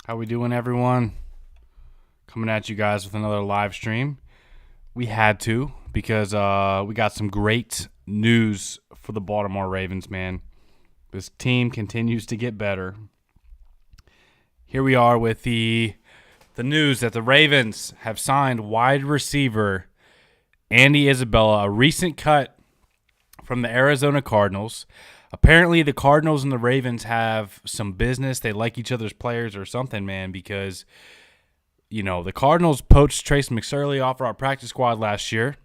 How we doing, everyone? Coming at you guys with another live stream. We had to because we got some great news for the Baltimore Ravens, man. This team continues to get better. Here we are with the news that the Ravens have signed wide receiver Andy Isabella, a recent cut from the Arizona Cardinals. Apparently, the Cardinals and the Ravens have some business. They like each other's players or something, man, because, the Cardinals poached Trace McSorley off our practice squad last year.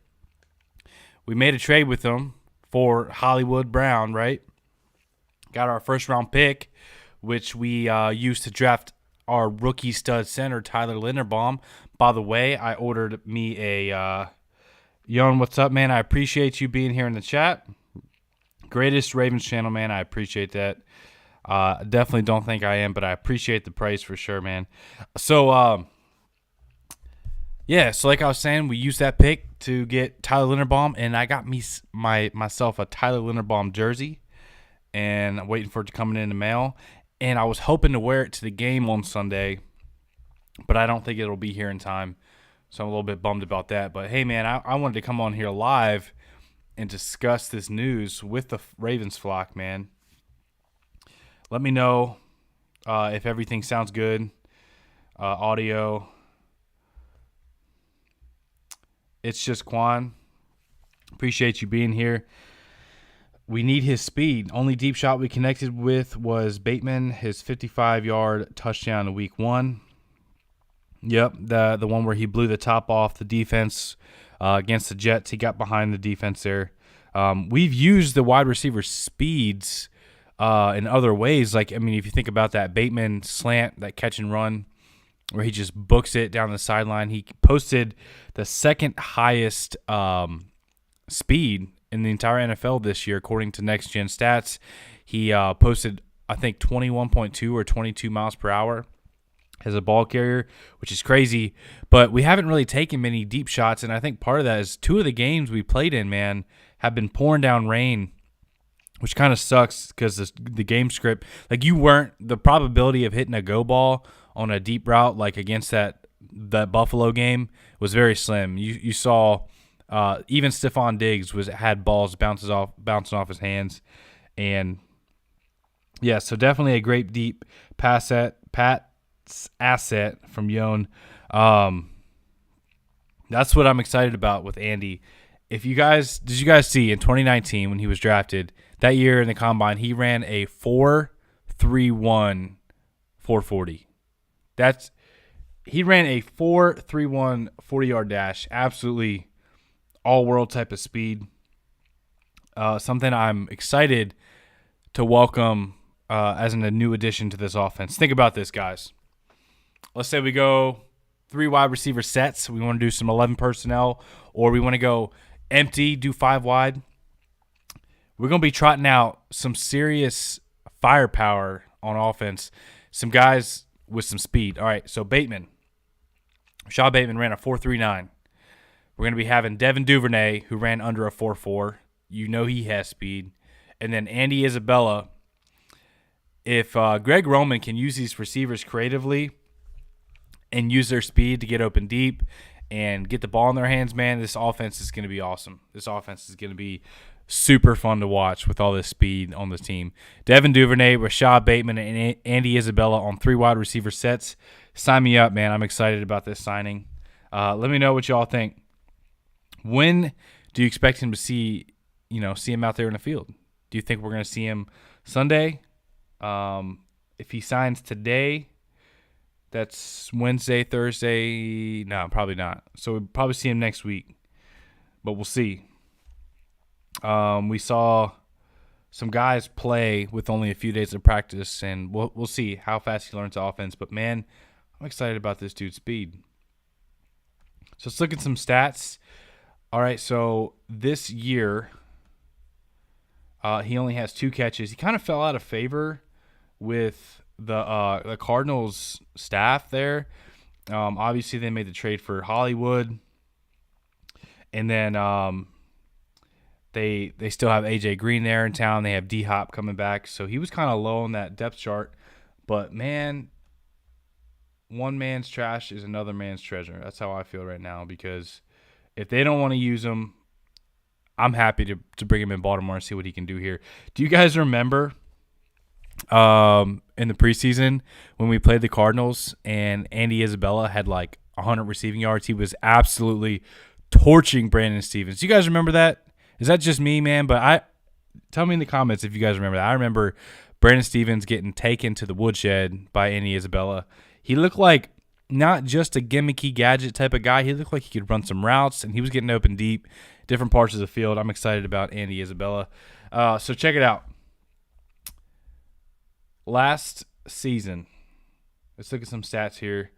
We made a trade with them for Hollywood Brown, right? Got our first-round pick, which we used to draft our rookie stud center, Tyler Linderbaum. By the way, I ordered me a Yon, what's up, man? I appreciate you being here in the chat. Greatest Ravens channel, man. I appreciate that. Definitely don't think I am, but I appreciate the praise for sure, man. So, so like I was saying, we used that pick to get Tyler Linderbaum, and I got myself a Tyler Linderbaum jersey, and I'm waiting for it to come in the mail. And I was hoping to wear it to the game on Sunday, but I don't think it'll be here in time, so I'm a little bit bummed about that. But, hey, man, I wanted to come on here live and discuss this news with the Ravens flock, man. Let me know if everything sounds good. Audio. It's just Quan. Appreciate you being here. We need his speed. Only deep shot we connected with was Bateman, his 55-yard touchdown in week 1. Yep, the one where he blew the top off the defense against the Jets. He got behind the defense there. We've used the wide receiver speeds in other ways. If you think about that Bateman slant, that catch and run, where he just books it down the sideline. He posted the second highest speed in the entire NFL this year, according to Next Gen Stats. He posted, I think, 21.2 or 22 miles per hour as a ball carrier, which is crazy. But we haven't really taken many deep shots, and I think part of that is 2 of the games we played in, man, have been pouring down rain, which kind of sucks because the game script, the probability of hitting a go ball on a deep route, like against that Buffalo game, was very slim. You saw even Stephon Diggs had balls bouncing off his hands, and yeah, so definitely a great deep asset from Yon. That's what I'm excited about with Andy. Did you guys see in 2019 when he was drafted, that year in the combine, he ran a 4.31 440. He ran a 4.31 40-yard dash, absolutely all-world type of speed. Something I'm excited to welcome as a new addition to this offense. Think about this, guys. Let's say we go 3 wide receiver sets. We want to do some 11 personnel, or we want to go empty, do 5 wide. We're going to be trotting out some serious firepower on offense. Some guys with some speed. All right, so Bateman. Rashad Bateman ran a 4.39. We're going to be having Devin Duvernay, who ran under a 4.4. You know he has speed. And then Andy Isabella. If Greg Roman can use these receivers creatively and use their speed to get open deep and get the ball in their hands, man, this offense is going to be awesome. This offense is going to be super fun to watch with all this speed on this team. Devin Duvernay, Rashad Bateman, and Andy Isabella on 3 wide receiver sets. Sign me up, man. I'm excited about this signing. Let me know what y'all think. When do you expect him to see him out there in the field? Do you think we're going to see him Sunday? If he signs today, that's Wednesday, Thursday. No, probably not. So we'll probably see him next week, but we'll see. We saw some guys play with only a few days of practice, and we'll see how fast he learns the offense. But, man, I'm excited about this dude's speed. So let's look at some stats. All right, so this year he only has 2 catches. He kind of fell out of favor with the Cardinals staff there. Obviously, they made the trade for Hollywood, and then they still have AJ Green there in town. They have D-Hop coming back, so he was kind of low on that depth chart. But man, one man's trash is another man's treasure. That's how I feel right now, because if they don't want to use him, I'm happy to bring him in Baltimore and see what he can do here. Do you guys remember in the preseason when we played the Cardinals and Andy Isabella had like 100 receiving yards? He was absolutely torching Brandon Stevens. You guys remember that? Is that just me, man? But tell me in the comments if you guys remember that. I remember Brandon Stevens getting taken to the woodshed by Andy Isabella. He looked like not just a gimmicky gadget type of guy. He looked like he could run some routes, and he was getting open deep, different parts of the field. I'm excited about Andy Isabella. So check it out. Last season, let's look at some stats here.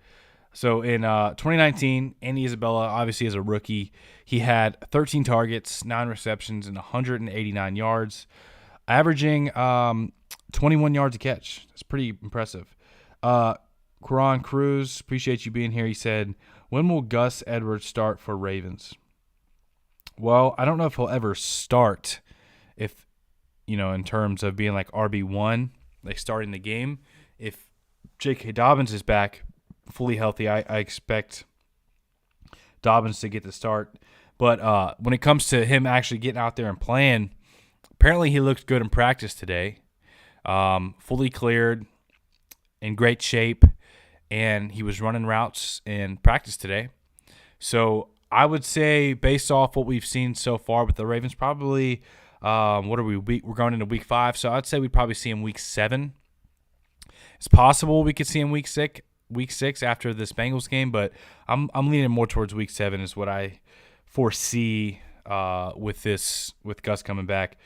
So in 2019, Andy Isabella, obviously as a rookie, he had 13 targets, 9 receptions, and 189 yards, averaging 21 yards a catch. That's pretty impressive. Quran Cruz, appreciate you being here. He said, when will Gus Edwards start for Ravens? Well, I don't know if he'll ever start, if, in terms of being like RB1, like starting the game. If J.K. Dobbins is back fully healthy, I expect Dobbins to get the start. But when it comes to him actually getting out there and playing, apparently he looked good in practice today. Fully cleared, in great shape, and he was running routes in practice today. So I would say, based off what we've seen so far with the Ravens, probably we're going into week 5, so I'd say we'd probably see him week 7. It's possible we could see him week 6 after this Bengals game, but I'm leaning more towards week 7 is what I foresee with Gus coming back.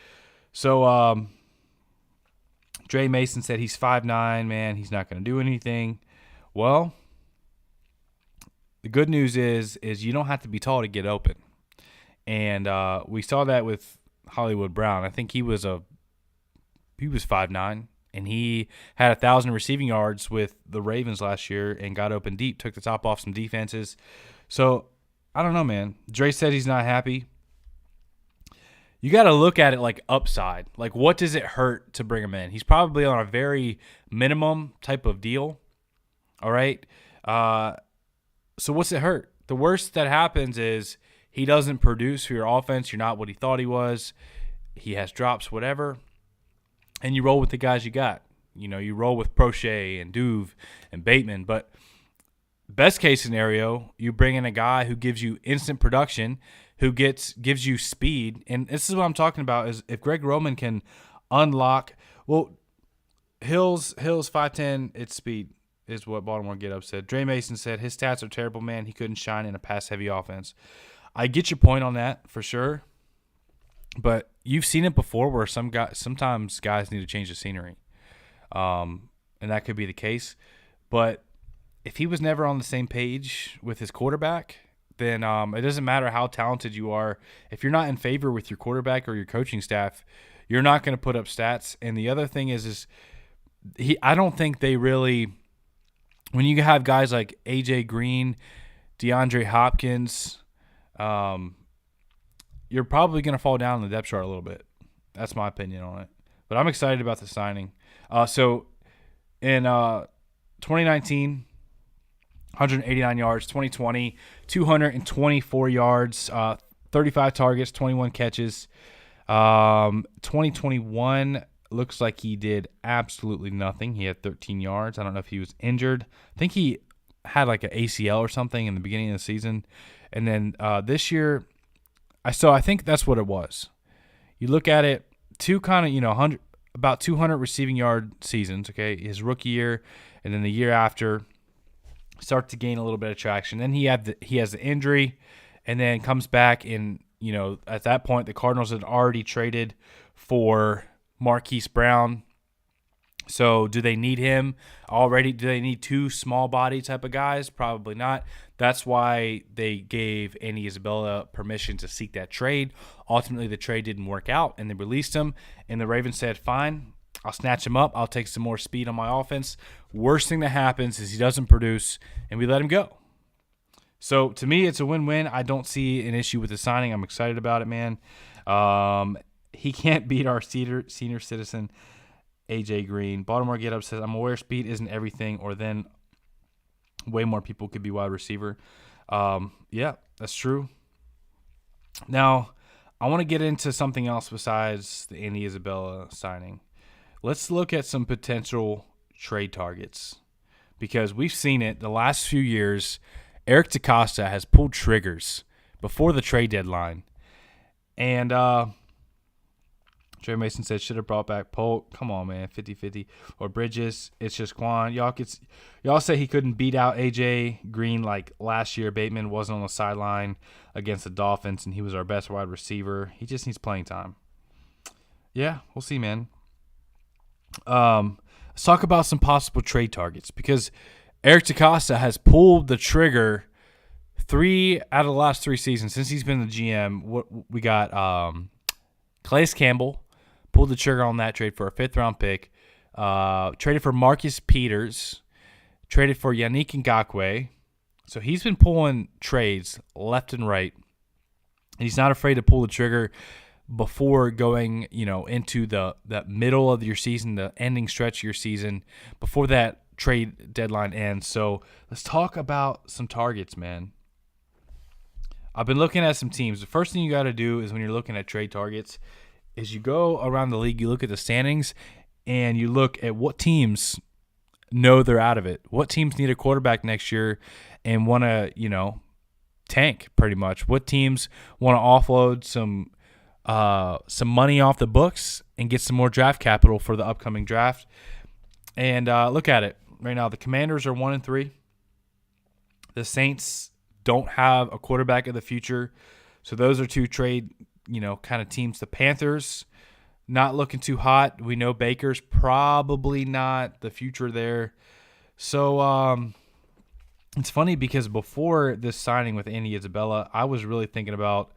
So Dre Mason said he's 5'9", man. He's not going to do anything. Well, the good news is you don't have to be tall to get open. And we saw that with Hollywood Brown. I think he was 5'9", and he had 1,000 receiving yards with the Ravens last year and got open deep, took the top off some defenses. So, I don't know, man. Dre said he's not happy. You got to look at it like upside. Like, what does it hurt to bring him in? He's probably on a very minimum type of deal. All right? So what's it hurt? The worst that happens is he doesn't produce for your offense. You're not what he thought he was. He has drops, whatever. And you roll with the guys you got. You roll with Prochet and Duve and Bateman. But best case scenario, you bring in a guy who gives you instant production, who gives you speed. And this is what I'm talking about, is if Greg Roman can unlock – well, Hill's 5'10", it's speed, is what Baltimore Get Up said. Dre Mason said his stats are terrible, man. He couldn't shine in a pass-heavy offense. I get your point on that for sure. But you've seen it before where sometimes guys need to change the scenery. And that could be the case. But if he was never on the same page with his quarterback, then it doesn't matter how talented you are. If you're not in favor with your quarterback or your coaching staff, you're not going to put up stats. And the other thing is I don't think they really – when you have guys like A.J. Green, DeAndre Hopkins, you're probably going to fall down in the depth chart a little bit. That's my opinion on it. But I'm excited about the signing. So in 2019, 189 yards. 2020, 224 yards, 35 targets, 21 catches. 2021 looks like he did absolutely nothing. He had 13 yards. I don't know if he was injured. I think he had like an ACL or something in the beginning of the season. And then this year, I think that's what it was. You look at it, about 200 receiving yard seasons, okay? His rookie year, and then the year after, start to gain a little bit of traction. Then he has the injury, and then comes back in, at that point, the Cardinals had already traded for Marquise Brown. So do they need him already? Do they need 2 small body type of guys? Probably not. That's why they gave Andy Isabella permission to seek that trade. Ultimately, the trade didn't work out, and they released him. And the Ravens said, fine, I'll snatch him up. I'll take some more speed on my offense. Worst thing that happens is he doesn't produce, and we let him go. So to me, it's a win-win. I don't see an issue with the signing. I'm excited about it, man. He can't beat our senior citizen, A.J. Green. Baltimore Get Up says, I'm aware speed isn't everything, or then Way more people could be wide receiver. Yeah, that's true. Now, I want to get into something else besides the Andy Isabella signing. Let's look at some potential trade targets because we've seen it the last few years. Eric DeCosta has pulled triggers before the trade deadline. And Trey Mason said, should have brought back Polk. Come on, man, 50-50. Or Bridges. It's just Quan. Y'all say he couldn't beat out A.J. Green like last year. Bateman wasn't on the sideline against the Dolphins, and he was our best wide receiver. He just needs playing time. Yeah, we'll see, man. Let's talk about some possible trade targets because Eric DeCosta has pulled the trigger 3 out of the last 3 seasons since he's been the GM. We got Calais Campbell, pulled the trigger on that trade for a 5th-round pick. Traded for Marcus Peters. Traded for Yannick Ngakoue. So he's been pulling trades left and right. And he's not afraid to pull the trigger before going, into the middle of your season, the ending stretch of your season, before that trade deadline ends. So let's talk about some targets, man. I've been looking at some teams. The first thing you got to do is when you're looking at trade targets is you go around the league, you look at the standings, and you look at what teams know they're out of it. What teams need a quarterback next year and want to, tank pretty much. What teams want to offload some money off the books and get some more draft capital for the upcoming draft. And look at it right now. The Commanders are 1-3. The Saints don't have a quarterback of the future. So those are 2 trade, kind of teams. The Panthers, not looking too hot. We know Baker's probably not the future there. So it's funny because before this signing with Andy Isabella, I was really thinking about,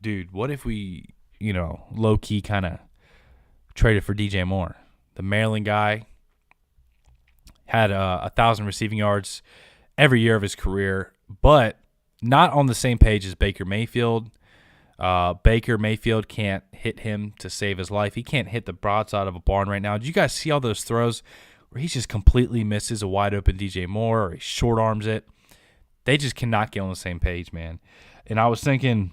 dude, what if we, low-key kind of traded for DJ Moore? The Maryland guy had 1,000 receiving yards every year of his career, but not on the same page as Baker Mayfield. Baker Mayfield can't hit him to save his life. He can't hit the broadside of a barn right now. Did you guys see all those throws where he just completely misses a wide-open DJ Moore or he short arms it? They just cannot get on the same page, man. And I was thinking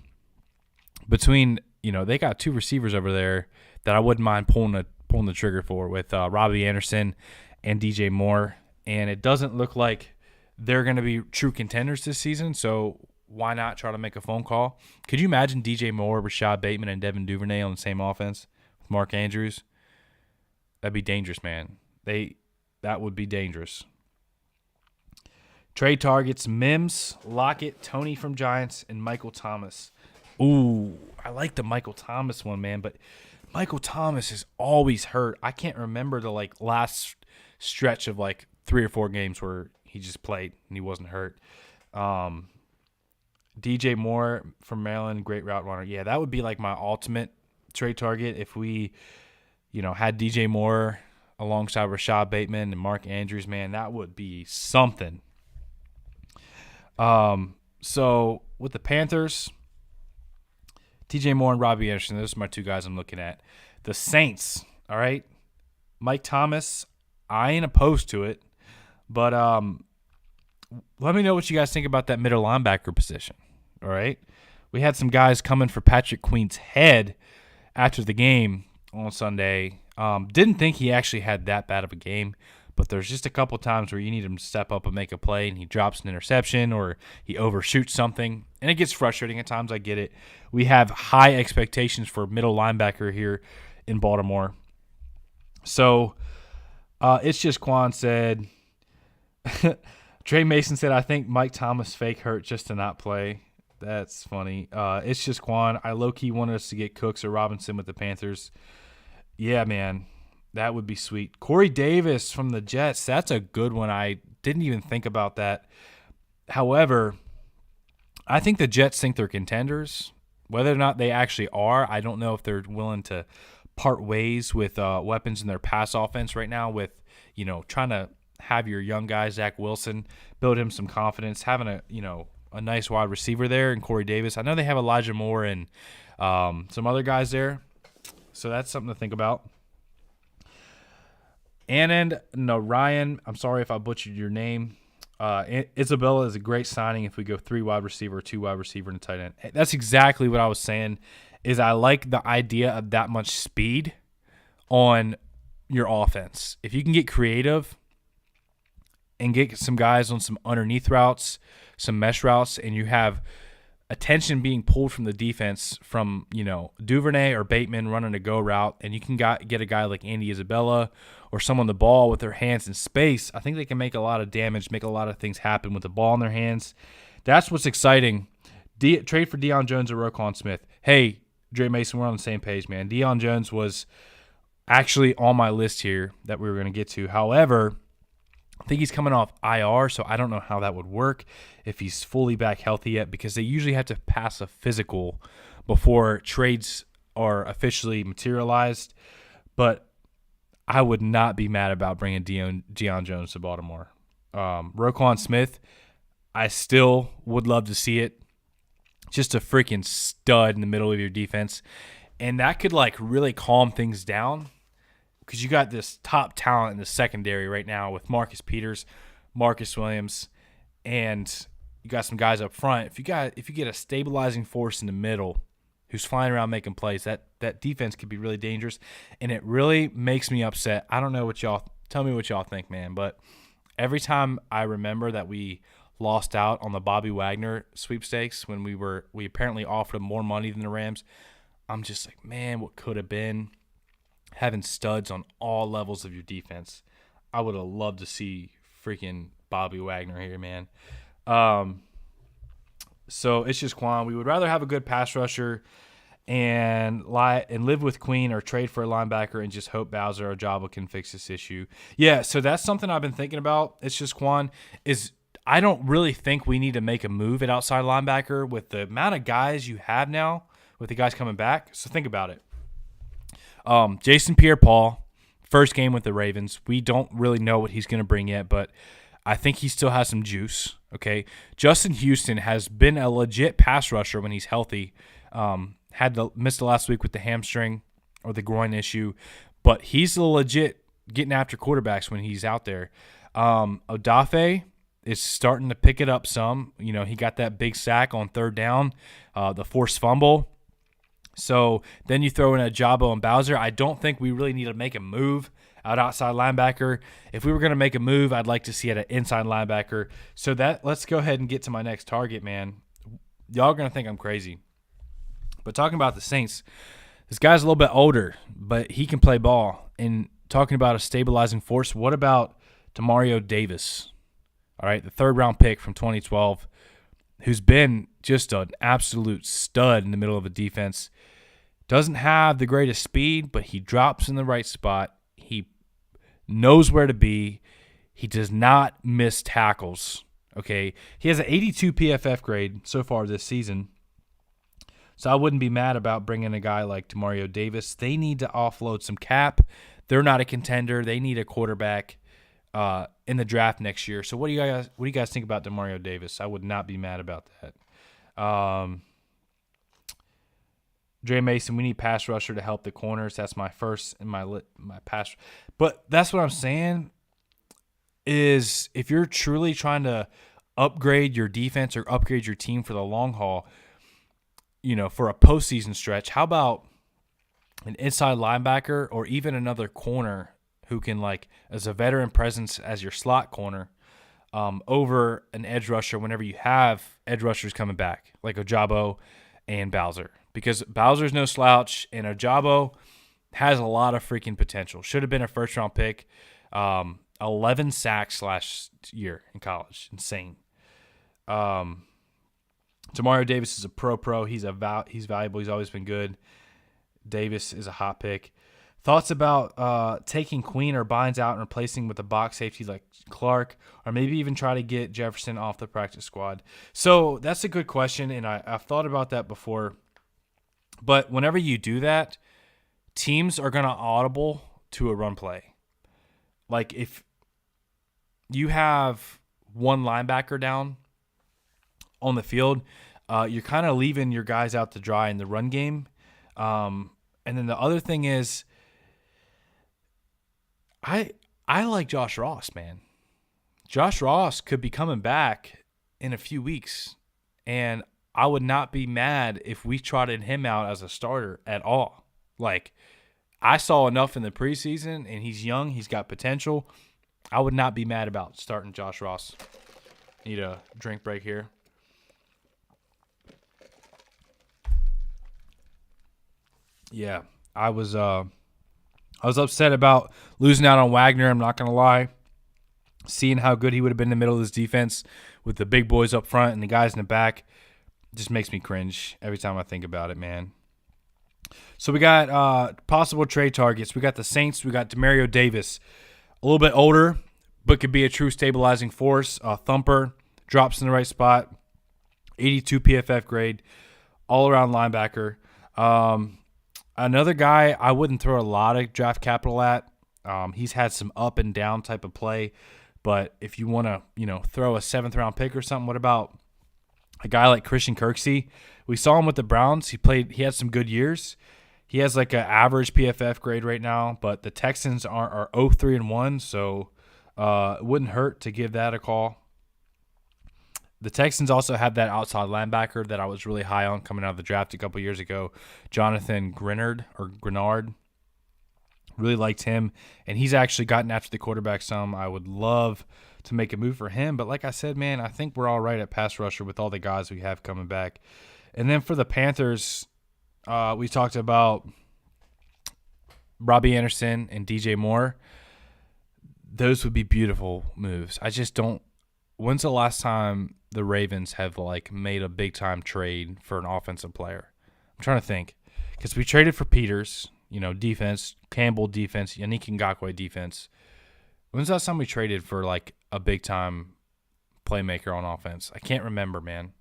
between, they got 2 receivers over there that I wouldn't mind pulling the trigger for with Robbie Anderson and DJ Moore. And it doesn't look like they're going to be true contenders this season, so why not try to make a phone call? Could you imagine DJ Moore, Rashad Bateman, and Devin Duvernay on the same offense with Mark Andrews? That'd be dangerous, man. That would be dangerous. Trade targets: Mims, Lockett, Tony from Giants, and Michael Thomas. Ooh, I like the Michael Thomas one, man, but Michael Thomas is always hurt. I can't remember the last stretch of 3 or 4 games where he just played and he wasn't hurt. DJ Moore from Maryland, great route runner. Yeah, that would be my ultimate trade target if we, had DJ Moore alongside Rashad Bateman and Mark Andrews. Man, that would be something. So with the Panthers, DJ Moore and Robbie Anderson, those are my 2 guys I'm looking at. The Saints, all right, Mike Thomas, I ain't opposed to it, but let me know what you guys think about that middle linebacker position, all right? We had some guys coming for Patrick Queen's head after the game on Sunday. Didn't think he actually had that bad of a game, but there's just a couple times where you need him to step up and make a play, and he drops an interception or he overshoots something, and it gets frustrating at times. I get it. We have high expectations for middle linebacker here in Baltimore. So it's just Quan said – Trey Mason said, I think Mike Thomas fake hurt just to not play. That's funny. It's just Quan. I low-key wanted us to get Cooks or Robinson with the Panthers. Yeah, man. That would be sweet. Corey Davis from the Jets. That's a good one. I didn't even think about that. However, I think the Jets think they're contenders. Whether or not they actually are, I don't know if they're willing to part ways with weapons in their pass offense right now with, trying to have your young guy, Zach Wilson, build him some confidence, having a nice wide receiver there and Corey Davis. I know they have Elijah Moore and some other guys there, so that's something to think about. Ryan, I'm sorry if I butchered your name. Isabella is a great signing if we go 3 wide receiver, 2 wide receiver, and a tight end. That's exactly what I was saying. Is I like the idea of that much speed on your offense. If you can get creative and get some guys on some underneath routes, some mesh routes, and you have attention being pulled from the defense from, Duvernay or Bateman running a go route, and you can get a guy like Andy Isabella or someone the ball with their hands in space, I think they can make a lot of damage, make a lot of things happen with the ball in their hands. That's what's exciting. Trade for Deion Jones or Roecon Smith. Hey, Dre Mason, we're on the same page, man. Deion Jones was actually on my list here that we were going to get to. However, I think he's coming off IR, so I don't know how that would work if he's fully back healthy yet, because they usually have to pass a physical before trades are officially materialized. But I would not be mad about bringing Deion Jones to Baltimore. Roecon Smith, I still would love to see it. Just a freaking stud in the middle of your defense. And that could really calm things down, because you got this top talent in the secondary right now with Marcus Peters, Marcus Williams, and you got some guys up front. If you get a stabilizing force in the middle who's flying around making plays, that defense could be really dangerous, and it really makes me upset. I don't know what y'all – tell me what y'all think, man, but every time I remember that we lost out on the Bobby Wagner sweepstakes when we apparently offered him more money than the Rams, I'm just like, man, what could have been having studs on all levels of your defense. I would have loved to see freaking Bobby Wagner here, man. So it's just Quan. We would rather have a good pass rusher and live with Queen, or trade for a linebacker and just hope Bowser or Jabba can fix this issue. Yeah, so that's something I've been thinking about. It's just Quan is I don't really think we need to make a move at outside linebacker with the amount of guys you have now with the guys coming back. So think about it. Jason Pierre-Paul, first game with the Ravens. We don't really know what he's going to bring yet, but I think he still has some juice. Okay, Justin Houston has been a legit pass rusher when he's healthy. Missed the last week with the hamstring or the groin issue, but he's legit getting after quarterbacks when he's out there. Odafe is starting to pick it up some. He got that big sack on third down, the forced fumble. So then you throw in a Jabba and Bowser. I don't think we really need to make a move outside linebacker. If we were going to make a move, I'd like to see it at inside linebacker. So let's go ahead and get to my next target, man. Y'all are going to think I'm crazy. But talking about the Saints, this guy's a little bit older, but he can play ball. And talking about a stabilizing force, what about Demario Davis? All right, the third-round pick from 2012, who's been just an absolute stud in the middle of a defense. Doesn't have the greatest speed, but he drops in the right spot. He knows where to be. He does not miss tackles. Okay, he has an 82 PFF grade so far this season. So I wouldn't be mad about bringing a guy like Demario Davis. They need to offload some cap. They're not a contender. They need a quarterback in the draft next year. So what do you guys think about Demario Davis? I would not be mad about that. Dre Mason, we need pass rusher to help the corners. That's my first in my pass. But that's what I'm saying is if you're truly trying to upgrade your defense or upgrade your team for the long haul, for a postseason stretch, how about an inside linebacker or even another corner who can, as a veteran presence as your slot corner, over an edge rusher whenever you have edge rushers coming back, like Ojabo and Bowser. Because Bowser's no slouch, and Ojabo has a lot of freaking potential. Should have been a first-round pick. 11 sacks last year in college. Insane. Demario Davis is a pro. He's valuable. He's always been good. Davis is a hot pick. Thoughts about taking Queen or Bynes out and replacing with a box safety like Clark, or maybe even try to get Jefferson off the practice squad? So that's a good question, and I've thought about that before. But whenever you do that, teams are going to audible to a run play. Like if you have one linebacker down on the field, you're kind of leaving your guys out to dry in the run game. And then the other thing is, I like Josh Ross, man. Josh Ross could be coming back in a few weeks, and I would not be mad if we trotted him out as a starter at all. Like, I saw enough in the preseason, and he's young. He's got potential. I would not be mad about starting Josh Ross. Need a drink break here. Yeah, I was upset about losing out on Wagner. I'm not gonna lie. Seeing how good he would have been in the middle of this defense with the big boys up front and the guys in the back just makes me cringe every time I think about it, man. So we got possible trade targets. We got the Saints. We got Demario Davis, a little bit older, but could be a true stabilizing force. Thumper, drops in the right spot, 82 PFF grade, all-around linebacker. Another guy I wouldn't throw a lot of draft capital at. He's had some up and down type of play, but if you want to, throw a 7th-round pick or something, what about a guy like Christian Kirksey? We saw him with the Browns. He had some good years. He has like an average PFF grade right now, but the Texans are 0-3-1, so it wouldn't hurt to give that a call. The Texans also have that outside linebacker that I was really high on coming out of the draft a couple years ago, Jonathan Grenard. Really liked him, and he's actually gotten after the quarterback some. I would love to make a move for him, but like I said, man, I think we're all right at pass rusher with all the guys we have coming back. And then for the Panthers, we talked about Robbie Anderson and DJ Moore. Those would be beautiful moves. I just don't. When's the last time the Ravens have made a big time trade for an offensive player? I'm trying to think, because we traded for Peters, defense, Campbell defense, Yannick Ngakoue defense. When's the last time we traded for a big time playmaker on offense? I can't remember, man.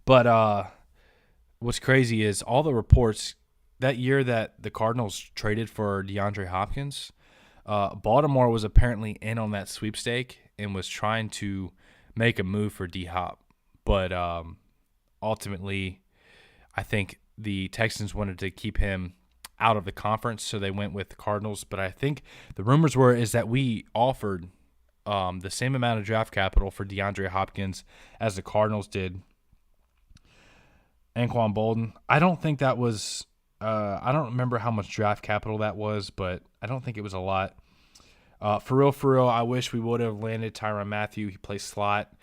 But what's crazy is all the reports that year that the Cardinals traded for DeAndre Hopkins, Baltimore was apparently in on that sweepstake and was trying to make a move for D-Hop. But ultimately, I think the Texans wanted to keep him out of the conference, so they went with the Cardinals. But I think the rumors is that we offered the same amount of draft capital for DeAndre Hopkins as the Cardinals did Anquan Bolden. I don't think that was I don't remember how much draft capital that was, but I don't think it was a lot. For real, I wish we would have landed Tyrann Mathieu. He plays slot,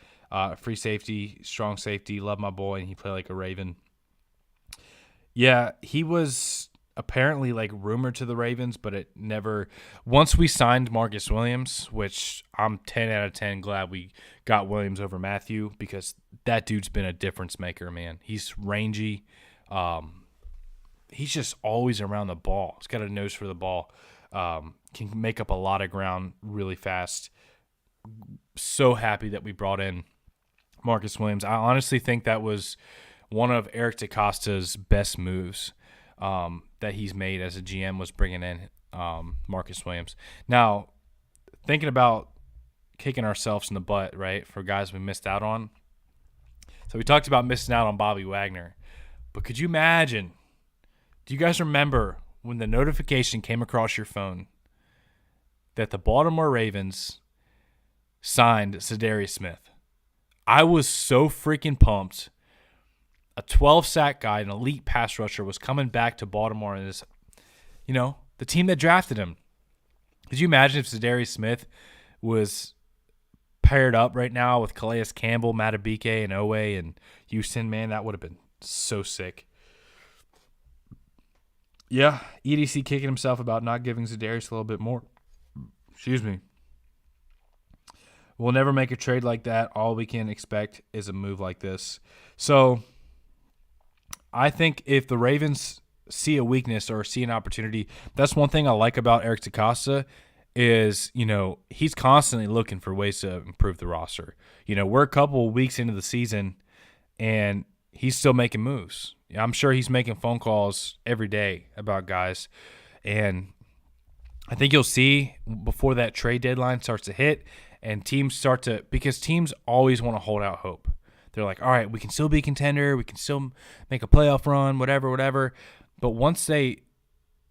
free safety, strong safety. Love my boy, and he played like a Raven. Yeah, he was apparently rumored to the Ravens, but it never. Once we signed Marcus Williams, which I'm 10 out of 10 glad we got Williams over Mathieu, because that dude's been a difference maker, man. He's rangy. He's just always around the ball. He's got a nose for the ball. Can make up a lot of ground really fast. So happy that we brought in Marcus Williams. I honestly think that was one of Eric DeCosta's best moves that he's made as a GM, was bringing in Marcus Williams. Now, thinking about kicking ourselves in the butt, right, for guys we missed out on. So we talked about missing out on Bobby Wagner. But could you imagine, do you guys remember when the notification came across your phone that the Baltimore Ravens signed Zadarius Smith? I was so freaking pumped. A 12-sack guy, an elite pass rusher, was coming back to Baltimore, and the team that drafted him. Could you imagine if Zadarius Smith was paired up right now with Calais Campbell, Matabike, and Owe and Houston? Man, that would have been so sick. Yeah, EDC kicking himself about not giving Zadarius a little bit more. Excuse me. We'll never make a trade like that. All we can expect is a move like this. So I think if the Ravens see a weakness or see an opportunity, that's one thing I like about Eric DeCosta is, he's constantly looking for ways to improve the roster. We're a couple of weeks into the season, and he's still making moves. I'm sure he's making phone calls every day about guys. And I think you'll see before that trade deadline starts to hit and teams start to – because teams always want to hold out hope. They're like, all right, we can still be a contender. We can still make a playoff run, whatever. But once the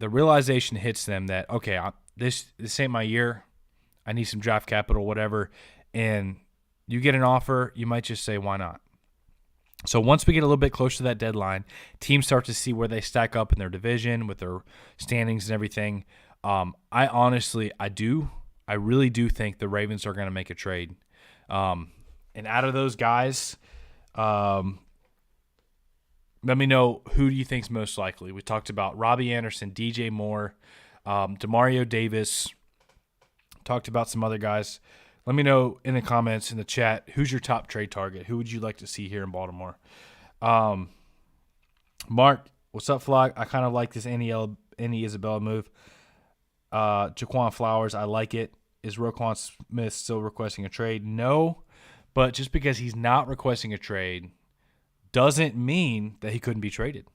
realization hits them that, okay, this ain't my year, I need some draft capital, whatever, and you get an offer, you might just say, why not? So once we get a little bit closer to that deadline, teams start to see where they stack up in their division with their standings and everything. I really do think the Ravens are going to make a trade. And out of those guys, let me know who do you think is most likely. We talked about Robbie Anderson, DJ Moore, Demario Davis. Talked about some other guys. Let me know in the comments, in the chat, who's your top trade target? Who would you like to see here in Baltimore? Mark, what's up, Flock? I kind of like this Andy Isabella move. Jaquan Flowers, I like it. Is Roecon Smith still requesting a trade? No, but just because he's not requesting a trade doesn't mean that he couldn't be traded.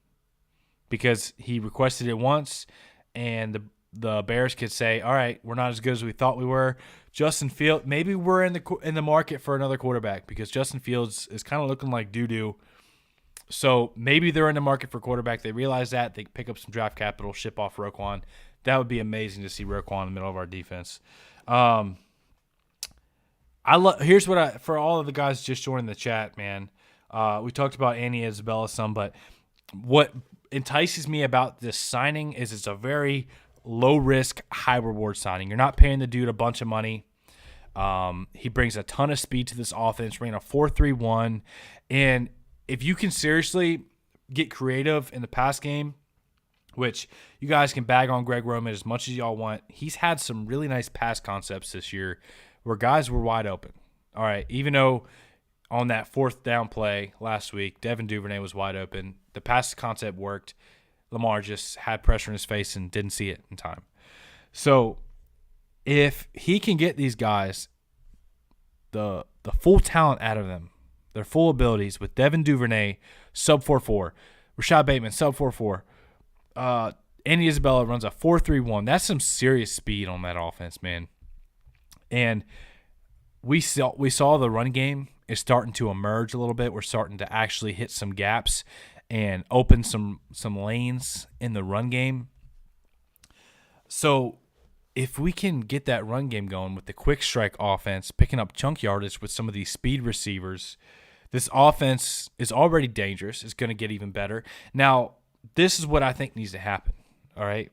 Because he requested it once, and the Bears could say, all right, we're not as good as we thought we were. Justin Fields, maybe we're in the market for another quarterback because Justin Fields is kind of looking like doo-doo. So maybe they're in the market for quarterback. They realize that. They pick up some draft capital, ship off Roquan. That would be amazing to see Roquan in the middle of our defense. Here's what for all of the guys just joining the chat, man. We talked about Andy Isabella some, but what entices me about this signing is it's a very low-risk, high-reward signing. You're not paying the dude a bunch of money. He brings a ton of speed to this offense, ran a 4.31. And if you can seriously get creative in the pass game, which you guys can bag on Greg Roman as much as y'all want, he's had some really nice pass concepts this year where guys were wide open. All right, even though on that fourth down play last week, Devin Duvernay was wide open, the pass concept worked. Lamar just had pressure in his face and didn't see it in time. So if he can get these guys the full talent out of them, their full abilities with Devin Duvernay, sub 4.4, Rashad Bateman, sub 4.4, Andy Isabella runs a 4.31. That's some serious speed on that offense, man. And we saw the run game is starting to emerge a little bit. We're starting to actually hit some gaps and open some lanes in the run game. So if we can get that run game going with the quick strike offense, picking up chunk yardage with some of these speed receivers, this offense is already dangerous. It's going to get even better. Now, this is what I think needs to happen, all right?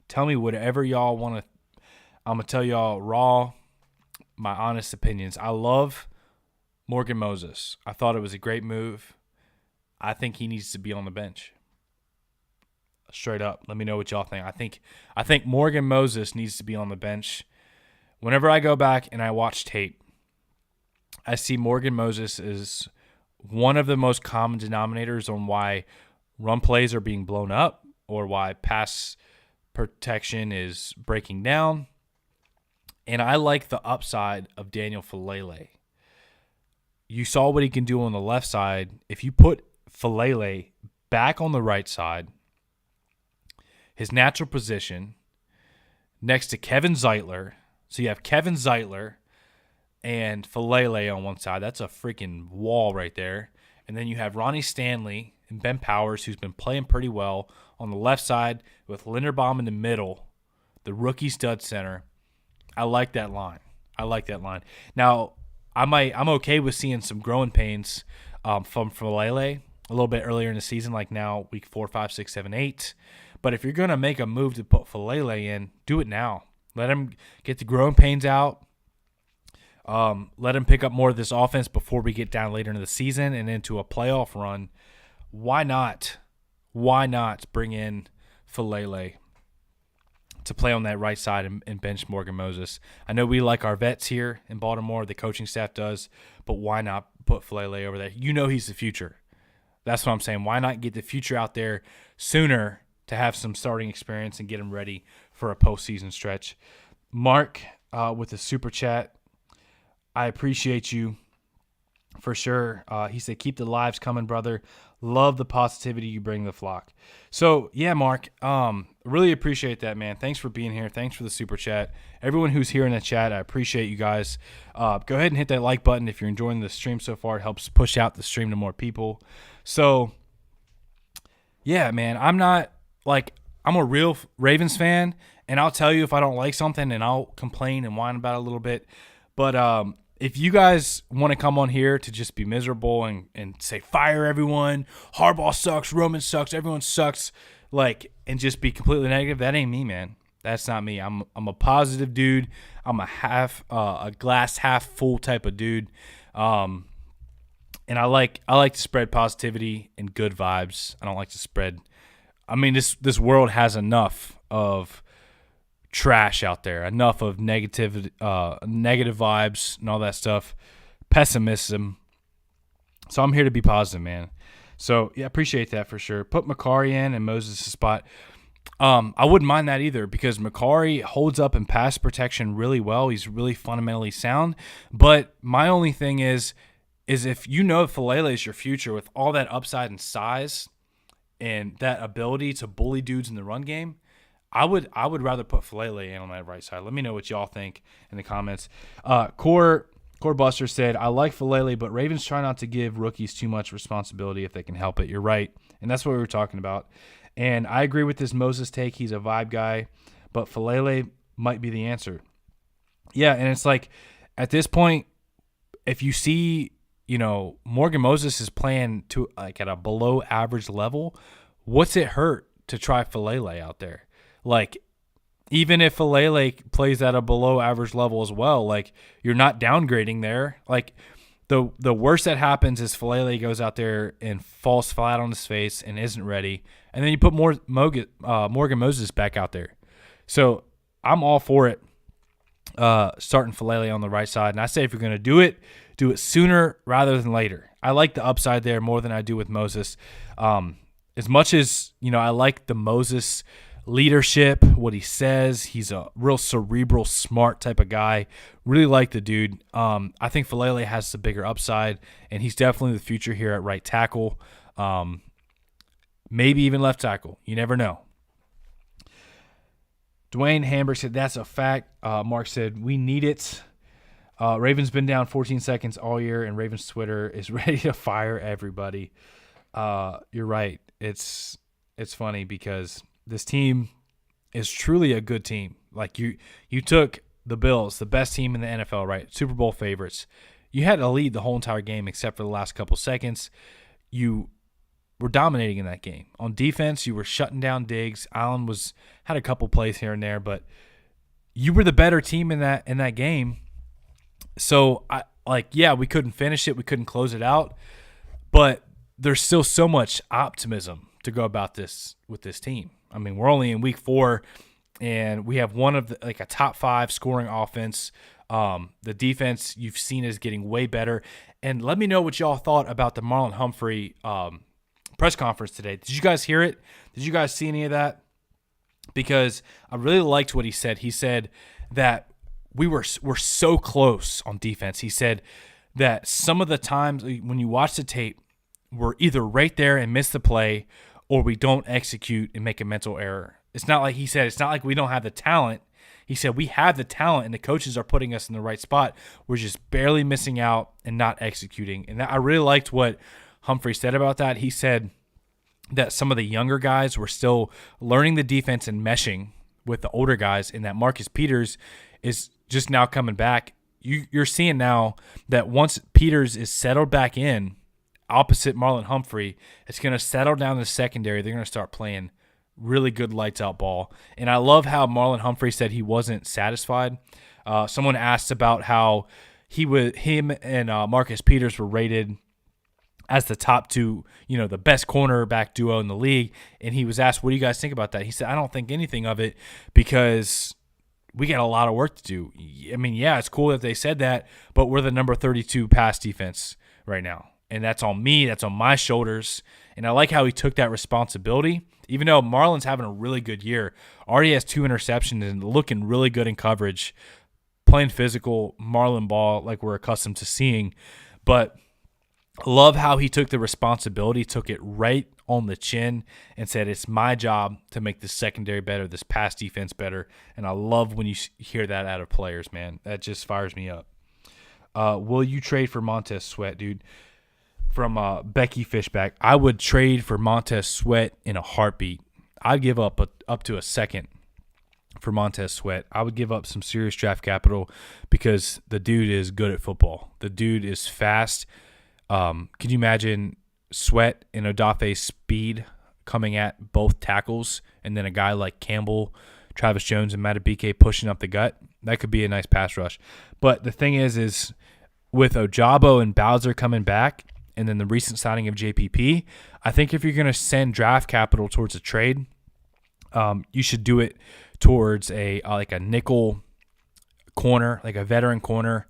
Tell me whatever y'all want to – I'm going to tell y'all raw, my honest opinions. I love Morgan Moses. I thought it was a great move. I think he needs to be on the bench. Straight up. Let me know what y'all think. I think Morgan Moses needs to be on the bench. Whenever I go back and I watch tape, I see Morgan Moses is one of the most common denominators on why run plays are being blown up or why pass protection is breaking down. And I like the upside of Daniel Falele. You saw what he can do on the left side. If you put Falele back on the right side, his natural position, next to Kevin Zeitler. So you have Kevin Zeitler and Falele on one side. That's a freaking wall right there. And then you have Ronnie Stanley and Ben Powers, who's been playing pretty well on the left side with Linderbaum in the middle, the rookie stud center. I like that line. Now, I'm okay with seeing some growing pains from Falele a little bit earlier in the season, like now week 4, 5, 6, 7, 8. But if you're going to make a move to put Falele in, do it now. Let him get the growing pains out. Let him pick up more of this offense before we get down later into the season and into a playoff run. Why not? Why not bring in Falele to play on that right side and bench Morgan Moses? I know we like our vets here in Baltimore. The coaching staff does. But why not put Falele over there? You know he's the future. That's what I'm saying. Why not get the future out there sooner to have some starting experience and get him ready for a postseason stretch? Mark with a super chat. I appreciate you for sure. He said, keep the lives coming, brother. Love the positivity you bring the flock. So, yeah, Mark, really appreciate that, man. Thanks for being here. Thanks for the super chat. Everyone who's here in the chat, I appreciate you guys. Go ahead and hit that like button if you're enjoying the stream so far. It helps push out the stream to more people. So, yeah, man, I'm I'm a real Ravens fan, and I'll tell you if I don't like something, and I'll complain and whine about it a little bit. But if you guys want to come on here to just be miserable and say fire everyone, Harbaugh sucks, Roman sucks, everyone sucks, and just be completely negative, that ain't me, man. That's not me. I'm a positive dude. I'm a glass half full type of dude. And I like to spread positivity and good vibes. I don't like to spread. I mean, this world has enough of trash out there, enough of negative vibes and all that stuff, pessimism. So I'm here to be positive, man. So yeah, appreciate that for sure. Put Macari in and Moses' spot. I wouldn't mind that either because Macari holds up in pass protection really well. He's really fundamentally sound. But my only thing is if you know Falele is your future with all that upside and size and that ability to bully dudes in the run game, I would rather put Falele in on that right side. Let me know what y'all think in the comments. Core Buster said, I like Falele, but Ravens try not to give rookies too much responsibility if they can help it. You're right. And that's what we were talking about. And I agree with this Moses take. He's a vibe guy, but Falele might be the answer. Yeah, and it's like at this point, if you see, Morgan Moses is playing to at a below average level, what's it hurt to try Falele out there? Even if Falele plays at a below average level as well, you're not downgrading there. The worst that happens is Falele goes out there and falls flat on his face and isn't ready, and then you put Morgan Moses back out there. So I'm all for it, starting Falele on the right side. And I say if you're going to do it sooner rather than later. I like the upside there more than I do with Moses. As much as, I like the Moses leadership, what he says. He's a real cerebral, smart type of guy. Really like the dude. I think Falele has the bigger upside, and he's definitely the future here at right tackle. Maybe even left tackle. You never know. Dwayne Hamburg said, that's a fact. Mark said, we need it. Ravens been down 14 seconds all year, and Ravens Twitter is ready to fire everybody. You're right. It's funny because this team is truly a good team. You took the Bills, the best team in the NFL, right? Super Bowl favorites. You had to lead the whole entire game except for the last couple seconds. You were dominating in that game. On defense, you were shutting down Diggs. Allen had a couple plays here and there, but you were the better team in that game. So we couldn't finish it, we couldn't close it out, but there's still so much optimism to go about this with this team. I mean, we're only in week 4, and we have one of a top 5 scoring offense. The defense you've seen is getting way better. And let me know what y'all thought about the Marlon Humphrey press conference today. Did you guys hear it? Did you guys see any of that? Because I really liked what he said. He said that we're so close on defense. He said that some of the times when you watch the tape, we're either right there and miss the play, or we don't execute and make a mental error. It's not like we don't have the talent. He said we have the talent and the coaches are putting us in the right spot. We're just barely missing out and not executing. And I really liked what Humphrey said about that. He said that some of the younger guys were still learning the defense and meshing with the older guys, and that Marcus Peters is just now coming back. You're seeing now that once Peters is settled back in, opposite Marlon Humphrey, it's going to settle down the secondary. They're going to start playing really good lights-out ball. And I love how Marlon Humphrey said he wasn't satisfied. Someone asked about how him and Marcus Peters were rated as the top 2, the best cornerback duo in the league. And he was asked, what do you guys think about that? He said, I don't think anything of it because we got a lot of work to do. I mean, yeah, it's cool that they said that, but we're the number 32 pass defense right now. And that's on me. That's on my shoulders. And I like how he took that responsibility. Even though Marlon's having a really good year, already has 2 interceptions and looking really good in coverage, playing physical Marlon ball like we're accustomed to seeing. But I love how he took the responsibility, took it right on the chin, and said, it's my job to make this secondary better, this pass defense better. And I love when you hear that out of players, man. That just fires me up. Will you trade for Montez Sweat, dude? From Becky Fishback, I would trade for Montez Sweat in a heartbeat. I'd give up to a second for Montez Sweat. I would give up some serious draft capital because the dude is good at football. The dude is fast. Could you imagine Sweat and Odafe's speed coming at both tackles, and then a guy like Campbell, Travis Jones, and Matabike pushing up the gut? That could be a nice pass rush. But the thing is with Ojabo and Bowser coming back, and then the recent signing of JPP, I think if you're going to send draft capital towards a trade, you should do it towards a nickel corner, like a veteran corner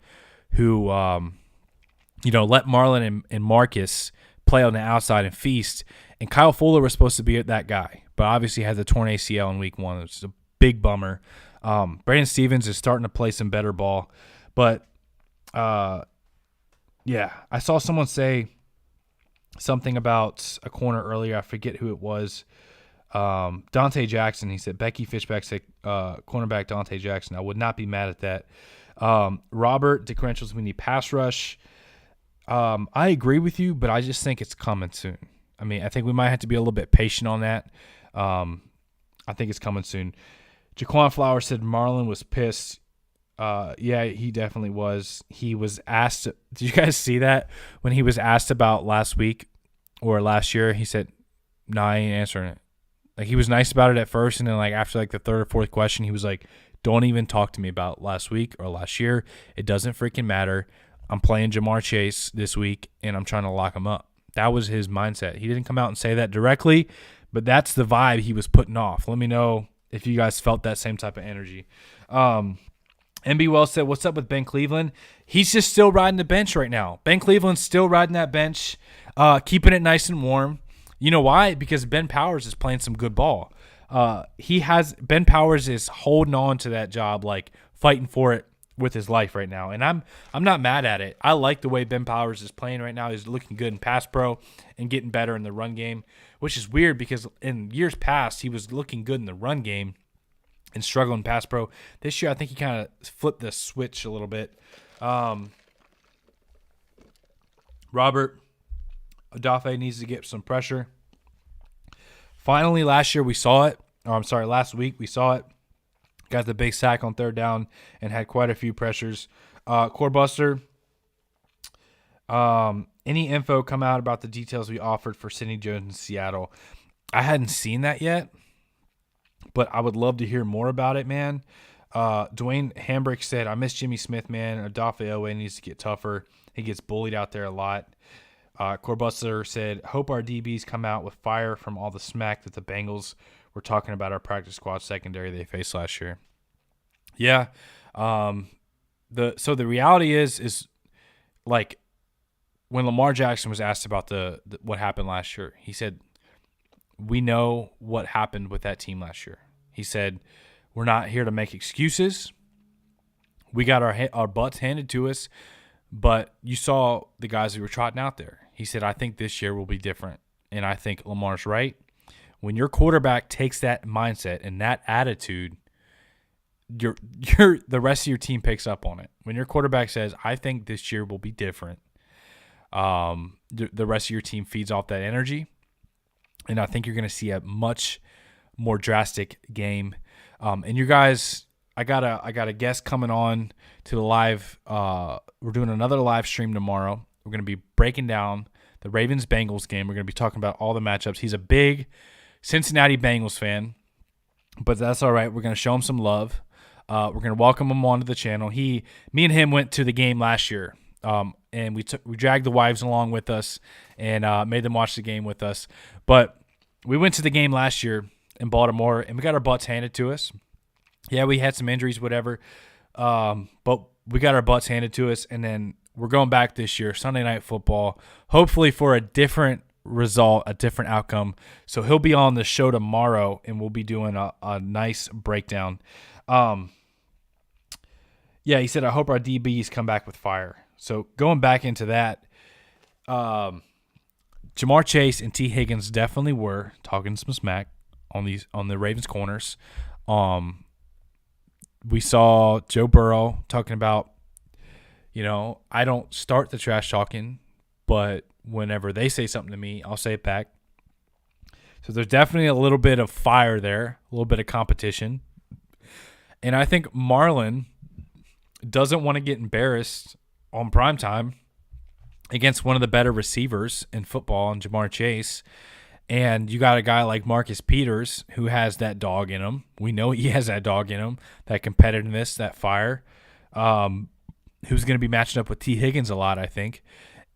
who, let Marlon and Marcus play on the outside and feast. And Kyle Fuller was supposed to be that guy, but obviously had the torn ACL in week 1, which is a big bummer. Brandon Stevens is starting to play some better ball. But, I saw someone say something about a corner earlier. I forget who it was. Dante Jackson. He said, Becky Fishback said cornerback Dante Jackson. I would not be mad at that. Robert, differentials, we need pass rush. I agree with you, but I just think it's coming soon. I mean, I think we might have to be a little bit patient on that. I think it's coming soon. Jaquan Flowers said Marlon was pissed. Yeah, he definitely was. He was asked. Did you guys see that? When he was asked about last week or last year, he said, "No, I ain't answering it." Like, he was nice about it at first, and then after the third or fourth question, he was like, "Don't even talk to me about last week or last year. It doesn't freaking matter. I'm playing Jamar Chase this week, and I'm trying to lock him up." That was his mindset. He didn't come out and say that directly, but that's the vibe he was putting off. Let me know if you guys felt that same type of energy. MB Wells said, "What's up with Ben Cleveland?" He's just still riding the bench right now. Ben Cleveland's still riding that bench, keeping it nice and warm. You know why? Because Ben Powers is playing some good ball. Ben Powers is holding on to that job, fighting for it with his life right now. And I'm not mad at it. I like the way Ben Powers is playing right now. He's looking good in pass pro and getting better in the run game, which is weird because in years past he was looking good in the run game and struggling in pass pro. This year I think he kind of flipped the switch a little bit. Robert Odafe needs to get some pressure. Finally, last week we saw it. Got the big sack on third down and had quite a few pressures. Corebuster, any info come out about the details we offered for Sidney Jones in Seattle? I hadn't seen that yet, but I would love to hear more about it, man. Dwayne Hambrick said, "I miss Jimmy Smith, man. Odafe Owe needs to get tougher. He gets bullied out there a lot." Corebuster said, "Hope our DBs come out with fire from all the smack that the Bengals were talking about our practice squad secondary they faced last year." Yeah. The reality is when Lamar Jackson was asked about the what happened last year, he said, "We know what happened with that team last year." He said, "We're not here to make excuses. We got our butts handed to us, but you saw the guys who were trotting out there." He said, "I think this year will be different." And I think Lamar's right. When your quarterback takes that mindset and that attitude, the rest of your team picks up on it. When your quarterback says, "I think this year will be different," the rest of your team feeds off that energy. And I think you're going to see a much more drastic game. And you guys, I got a guest coming on to the live. We're doing another live stream tomorrow. We're going to be breaking down the Ravens-Bengals game. We're going to be talking about all the matchups. He's a big Cincinnati Bengals fan, but that's all right. We're going to show him some love. We're going to welcome him onto the channel. Me and him went to the game last year, and we dragged the wives along with us and made them watch the game with us. But we went to the game last year in Baltimore, and we got our butts handed to us. Yeah, we had some injuries, whatever, but we got our butts handed to us, and then we're going back this year, Sunday Night Football, hopefully for a different result, a different outcome. So he'll be on the show tomorrow, and we'll be doing a nice breakdown. Yeah, he said, "I hope our DBs come back with fire." So going back into that, Jamar Chase and T. Higgins definitely were talking some smack on the Ravens corners. We saw Joe Burrow talking about, I don't start the trash talking, but whenever they say something to me, I'll say it back. So there's definitely a little bit of fire there, a little bit of competition. And I think Marlon doesn't want to get embarrassed on primetime against one of the better receivers in football, in Jamar Chase. And you got a guy like Marcus Peters who has that dog in him. We know he has that dog in him, that competitiveness, that fire, who's going to be matching up with T. Higgins a lot, I think.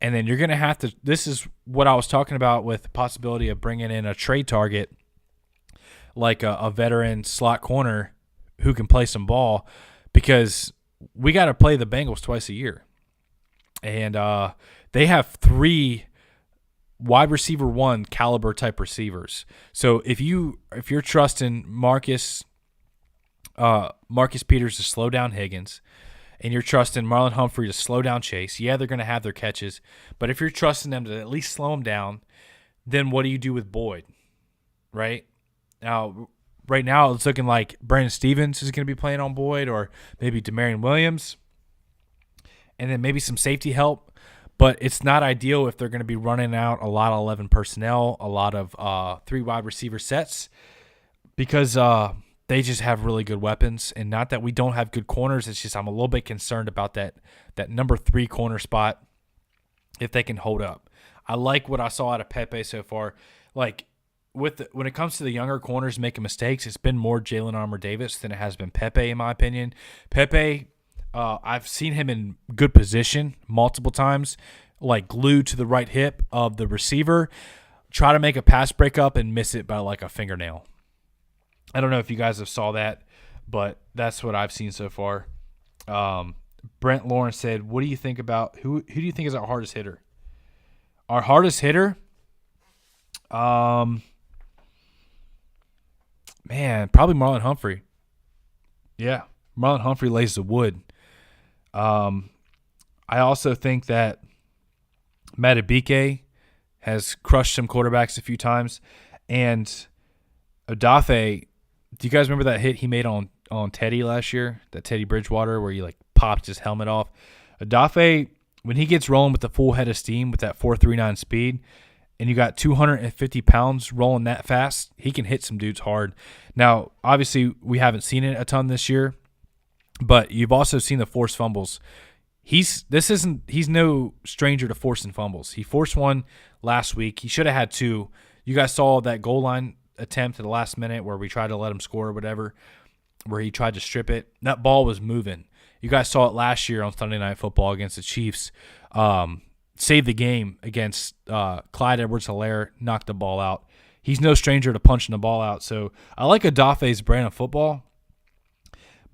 And then you're going to have to – this is what I was talking about with the possibility of bringing in a trade target like a veteran slot corner who can play some ball, because we got to play the Bengals twice a year. And they have 3 wide receiver 1 caliber type receivers. So if you're trusting Marcus Peters to slow down Higgins, and you're trusting Marlon Humphrey to slow down Chase, yeah, they're going to have their catches, but if you're trusting them to at least slow them down, then what do you do with Boyd, right? Now, right now it's looking like Brandon Stevens is going to be playing on Boyd, or maybe Demarion Williams, and then maybe some safety help. But it's not ideal if they're going to be running out a lot of 11 personnel, a lot of 3 wide receiver sets, because they just have really good weapons. And not that we don't have good corners, it's just I'm a little bit concerned about that number 3 corner spot, if they can hold up. I like what I saw out of Pepe so far. Like, when it comes to the younger corners making mistakes, it's been more Jalen Armour-Davis than it has been Pepe, in my opinion. Pepe, I've seen him in good position multiple times, like glued to the right hip of the receiver, try to make a pass breakup and miss it by like a fingernail. I don't know if you guys have saw that, but that's what I've seen so far. Brent Lawrence said, what do you think about – who do you think is our hardest hitter? Our hardest hitter? Man, probably Marlon Humphrey. Yeah, Marlon Humphrey lays the wood. I also think that Matabike has crushed some quarterbacks a few times. And Odafe, do you guys remember that hit he made on Teddy last year? That Teddy Bridgewater where he like popped his helmet off? Odafe, when he gets rolling with the full head of steam with that 4.39 speed, and you got 250 pounds rolling that fast, he can hit some dudes hard. Now, obviously, we haven't seen it a ton this year, but you've also seen the forced fumbles. He's no stranger to forcing fumbles. He forced one last week. He should have had 2. You guys saw that goal line attempt at the last minute where we tried to let him score or whatever, where he tried to strip it. That ball was moving. You guys saw it last year on Sunday Night Football against the Chiefs. Saved the game against Clyde Edwards-Helaire, knocked the ball out. He's no stranger to punching the ball out. So I like Odafe's brand of football,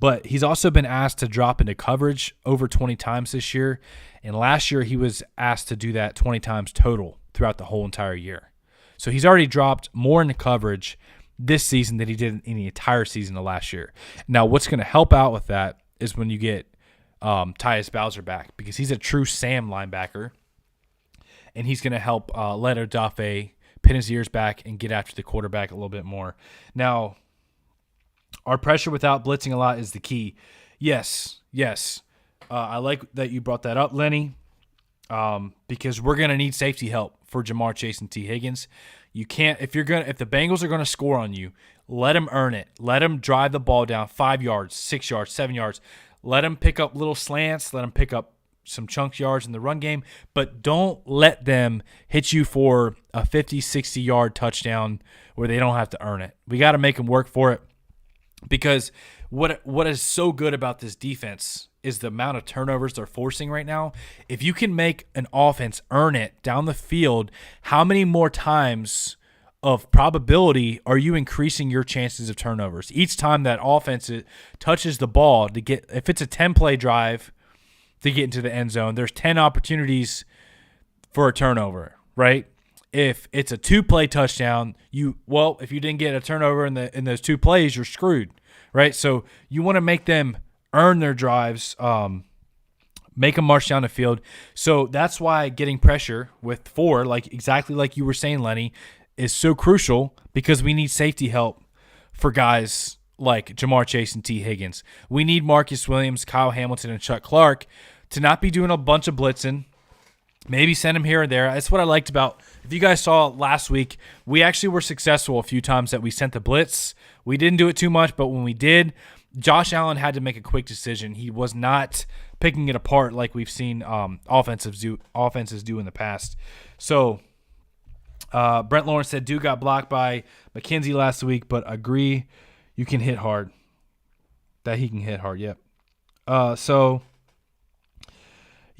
but he's also been asked to drop into coverage over 20 times this year. And last year he was asked to do that 20 times total throughout the whole entire year. So he's already dropped more into coverage this season than he did in the entire season of last year. Now, what's going to help out with that is when you get Tyus Bowser back, because he's a true Sam linebacker. And he's going to help let Odafe pin his ears back and get after the quarterback a little bit more. Now, our pressure without blitzing a lot is the key. Yes. I like that you brought that up, Lenny, because we're going to need safety help for Jamar Chase and T. Higgins. You can't if the Bengals are going to score on you, let them earn it. Let them drive the ball down 5 yards, 6 yards, 7 yards. Let them pick up little slants. Let them pick up some chunk yards in the run game, but don't let them hit you for a 50, 60-yard touchdown where they don't have to earn it. We got to make them work for it, because what is so good about this defense is the amount of turnovers they're forcing right now. If you can make an offense earn it down the field, how many more times of probability are you increasing your chances of turnovers? Each time that offense touches the ball to get, if it's a 10-play drive to get into the end zone, there's 10 opportunities for a turnover, right? If it's a 2-play touchdown, if you didn't get a turnover in those 2 plays, you're screwed, right? So you want to make them earn their drives, make them march down the field. So that's why getting pressure with 4, exactly like you were saying, Lenny, is so crucial, because we need safety help for guys like Jamar Chase and T. Higgins. We need Marcus Williams, Kyle Hamilton, and Chuck Clark to not be doing a bunch of blitzing, Maybe send him here or there. That's what I liked about. If you guys saw last week, we actually were successful a few times that we sent the blitz. We didn't do it too much, but when we did, Josh Allen had to make a quick decision. He was not picking it apart like we've seen offenses do in the past. So Brent Lawrence said, Duke got blocked by McKenzie last week, but agree you can hit hard. That he can hit hard, yep.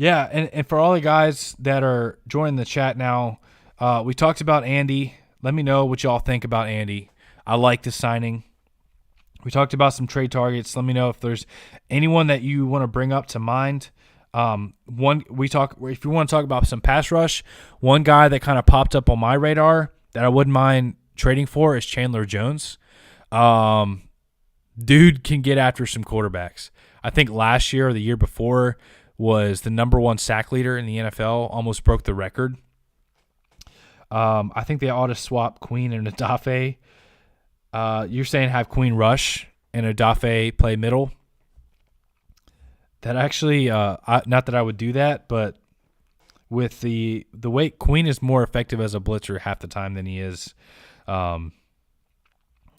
Yeah, and for all the guys that are joining the chat now, we talked about Andy. Let me know what y'all think about Andy. I like the signing. We talked about some trade targets. Let me know if there's anyone that you want to bring up to mind. If you want to talk about some pass rush, one guy that kind of popped up on my radar that I wouldn't mind trading for is Chandler Jones. Dude can get after some quarterbacks. I think last year or the year before was the number 1 sack leader in the NFL, almost broke the record. I think they ought to swap Queen and Odafe. You're saying have Queen rush and Odafe play middle. That actually, not that I would do that, but with the way Queen is more effective as a blitzer half the time than he is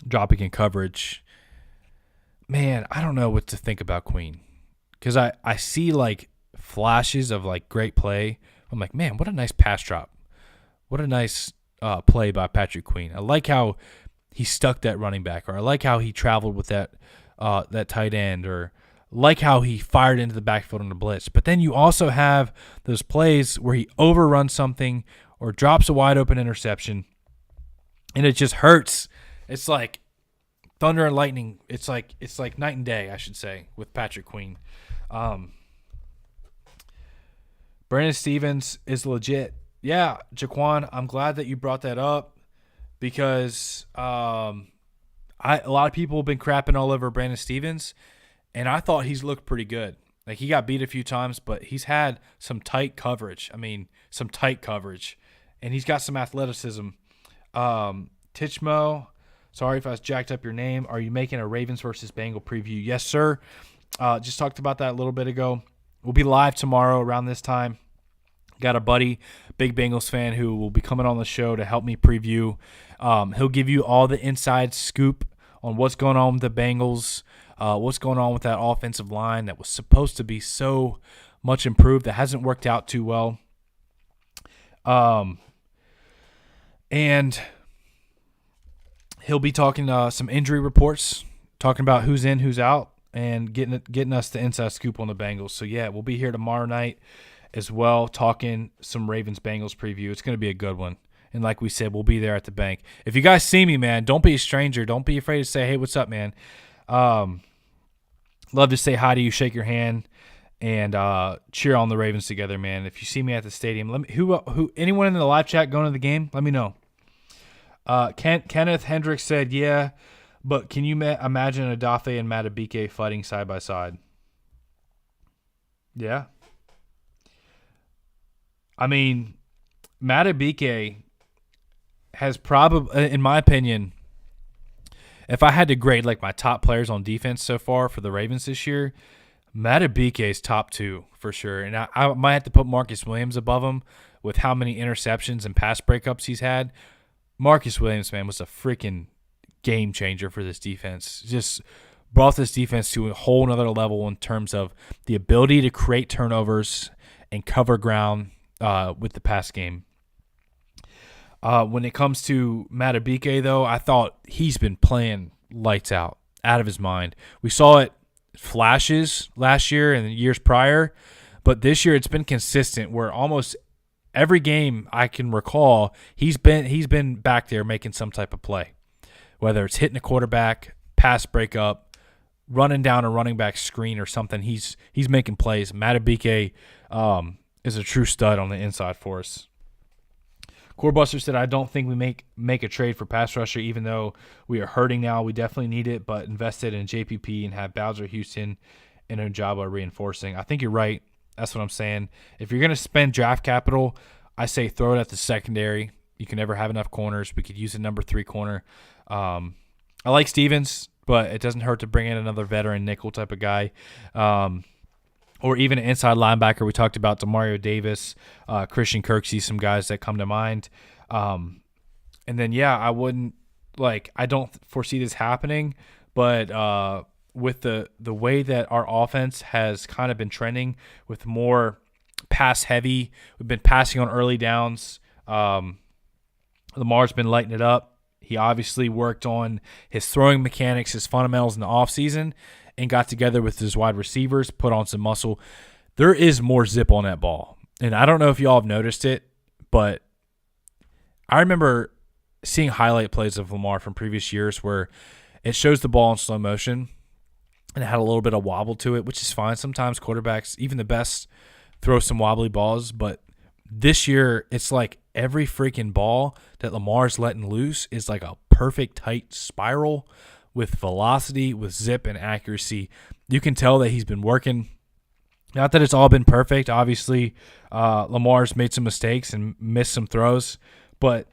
dropping in coverage. Man, I don't know what to think about Queen. Because I see, like, flashes of, like, great play. I'm like, man, what a nice pass drop. What a nice play by Patrick Queen. I like how he stuck that running back, or I like how he traveled with that tight end, or like how he fired into the backfield on the blitz. But then you also have those plays where he overruns something or drops a wide-open interception, and it just hurts. It's like thunder and lightning. It's like night and day, I should say, with Patrick Queen. Brandon Stevens is legit. Yeah, Jaquan, I'm glad that you brought that up because a lot of people have been crapping all over Brandon Stevens, and I thought he's looked pretty good. Like, he got beat a few times, but he's had some tight coverage. And he's got some athleticism. Titchmo, sorry if I jacked up your name. Are you making a Ravens versus Bengal preview? Yes, sir. Just talked about that a little bit ago. We'll be live tomorrow around this time. Got a buddy, big Bengals fan, who will be coming on the show to help me preview. He'll give you all the inside scoop on what's going on with the Bengals, what's going on with that offensive line that was supposed to be so much improved that hasn't worked out too well. And he'll be talking some injury reports, talking about who's in, who's out, and getting us the inside scoop on the Bengals. So, yeah, we'll be here tomorrow night as well, talking some Ravens-Bengals preview. It's going to be a good one. And like we said, we'll be there at the bank. If you guys see me, man, don't be a stranger. Don't be afraid to say, hey, what's up, man? Love to say hi to you, shake your hand, and cheer on the Ravens together, man. If you see me at the stadium, let me who anyone in the live chat going to the game, let me know. Kenneth Hendricks said, yeah, but can you imagine Odafe and Matabike fighting side by side? Yeah. I mean, Matabike has probably, in my opinion, if I had to grade like my top players on defense so far for the Ravens this year, Matabike is top 2 for sure. And I might have to put Marcus Williams above him with how many interceptions and pass breakups he's had. Marcus Williams, man, was a freaking game changer for this defense. Just brought this defense to a whole nother level in terms of the ability to create turnovers and cover ground with the pass game. When it comes to Matabike, though, I thought he's been playing lights out of his mind. We saw it flashes last year and the years prior, but this year it's been consistent where almost every game I can recall, he's been back there making some type of play, whether it's hitting a quarterback, pass breakup, running down a running back screen or something. He's making plays. Matabike is a true stud on the inside for us. Corebuster said, I don't think we make a trade for pass rusher, even though we are hurting now. We definitely need it, but invested in JPP and have Bowser, Houston, and Ojabo reinforcing. I think you're right. That's what I'm saying. If you're going to spend draft capital, I say throw it at the secondary. You can never have enough corners. We could use a number 3 corner. I like Stevens, but it doesn't hurt to bring in another veteran nickel type of guy. or even an inside linebacker. We talked about Demario Davis, Christian Kirksey, some guys that come to mind. And then, I wouldn't I don't foresee this happening, but with the way that our offense has kind of been trending with more pass heavy, we've been passing on early downs. Lamar's been lighting it up. He obviously worked on his throwing mechanics, his fundamentals in the offseason, and got together with his wide receivers, put on some muscle. There is more zip on that ball. And I don't know if y'all have noticed it, but I remember seeing highlight plays of Lamar from previous years where it shows the ball in slow motion and it had a little bit of wobble to it, which is fine. Sometimes quarterbacks, even the best, throw some wobbly balls, but this year it's like every freaking ball that Lamar's letting loose is like a perfect tight spiral with velocity, with zip and accuracy. You can tell that he's been working. Not that it's all been perfect. Obviously, Lamar's made some mistakes and missed some throws, but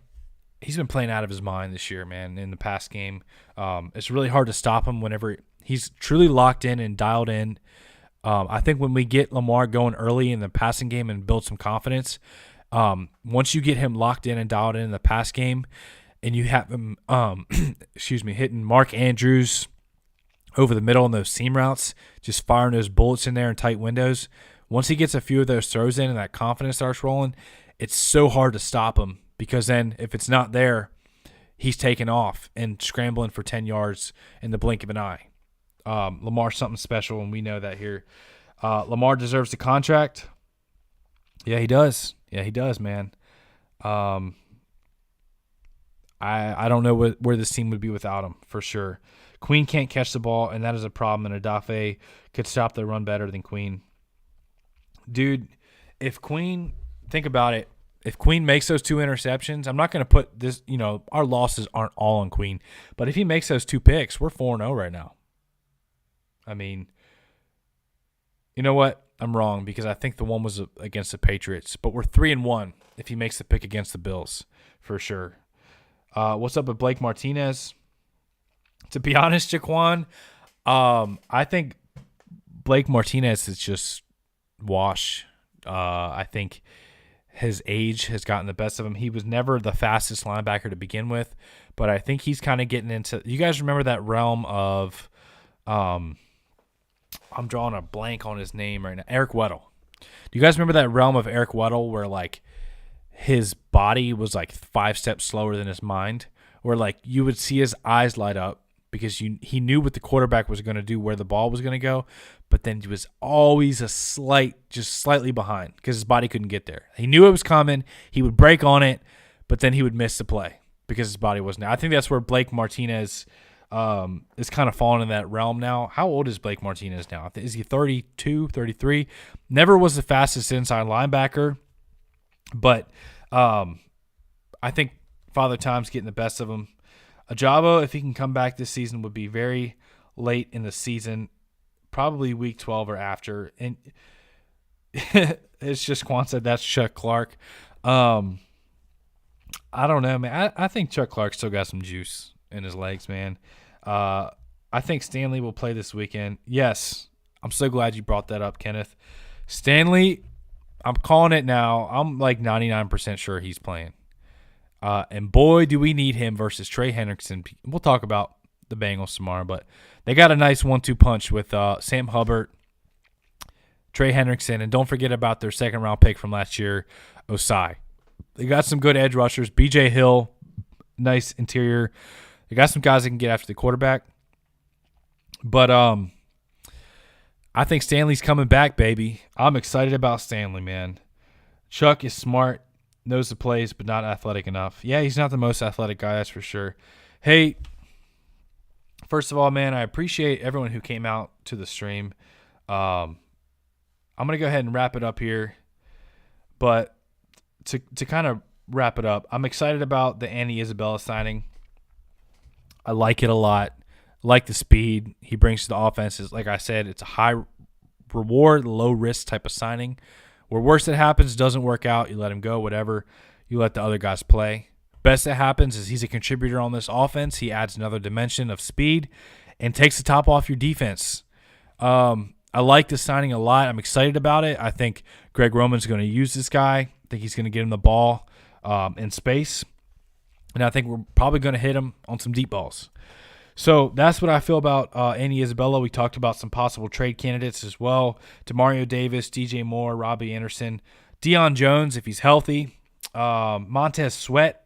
he's been playing out of his mind this year, man, in the pass game. It's really hard to stop him whenever he's truly locked in and dialed in. I think when we get Lamar going early in the passing game and build some confidence, once you get him locked in and dialed in the pass game and you have him, hitting Mark Andrews over the middle in those seam routes, just firing those bullets in there in tight windows, once he gets a few of those throws in and that confidence starts rolling, it's so hard to stop him because then if it's not there, he's taking off and scrambling for 10 yards in the blink of an eye. Lamar's something special, and we know that here. Lamar deserves the contract. Yeah, he does. Yeah, he does, man. I don't know where this team would be without him, for sure. Queen can't catch the ball, and that is a problem, and Odafe could stop the run better than Queen. Dude, if Queen – think about it. If Queen makes those 2 interceptions, I'm not going to put this – our losses aren't all on Queen. But if he makes those 2 picks, we're 4-0 right now. I mean, you know what? I'm wrong because I think the one was against the Patriots. But we're 3-1 if he makes the pick against the Bills, for sure. What's up with Blake Martinez? To be honest, Jaquan, I think Blake Martinez is just wash. I think his age has gotten the best of him. He was never the fastest linebacker to begin with, but I think he's kind of getting into – you guys remember that realm of I'm drawing a blank on his name right now. Eric Weddle. Do you guys remember that realm of Eric Weddle where, his body was, 5 steps slower than his mind? Where, you would see his eyes light up because he knew what the quarterback was going to do, where the ball was going to go, but then he was always just slightly behind because his body couldn't get there. He knew it was coming. He would break on it, but then he would miss the play because his body wasn't there. I think that's where Blake Martinez is kind of falling in that realm now. How old is Blake Martinez now? Is he 32, 33? Never was the fastest inside linebacker, but I think Father Time's getting the best of him. Ajabo, if he can come back this season, would be very late in the season, probably week 12 or after. And it's just Quan said that's Chuck Clark. I don't know, man. I think Chuck Clark still got some juice in his legs, man. I think Stanley will play this weekend. Yes, I'm so glad you brought that up, Kenneth. Stanley, I'm calling it now. I'm 99% sure he's playing. And boy, do we need him versus Trey Hendrickson. We'll talk about the Bengals tomorrow, but they got a nice 1-2 punch with Sam Hubbard, Trey Hendrickson, and don't forget about their second-round pick from last year, Osai. They got some good edge rushers. B.J. Hill, nice interior. They got some guys that can get after the quarterback. But I think Stanley's coming back, baby. I'm excited about Stanley, man. Chuck is smart, knows the plays, but not athletic enough. Yeah, he's not the most athletic guy, that's for sure. Hey, first of all, man, I appreciate everyone who came out to the stream. I'm going to go ahead and wrap it up here. But to kind of wrap it up, I'm excited about the Andy Isabella signing. I like it a lot. I like the speed he brings to the offense. Like I said, it's a high reward, low risk type of signing. Where worst that happens, doesn't work out, you let him go, whatever. You let the other guys play. Best that happens is he's a contributor on this offense. He adds another dimension of speed and takes the top off your defense. I like this signing a lot. I'm excited about it. I think Greg Roman's going to use this guy. I think he's going to get him the ball in space. And I think we're probably going to hit him on some deep balls. So that's what I feel about Andy Isabella. We talked about some possible trade candidates as well. DeMario Davis, DJ Moore, Robbie Anderson, Deion Jones if he's healthy. Montez Sweat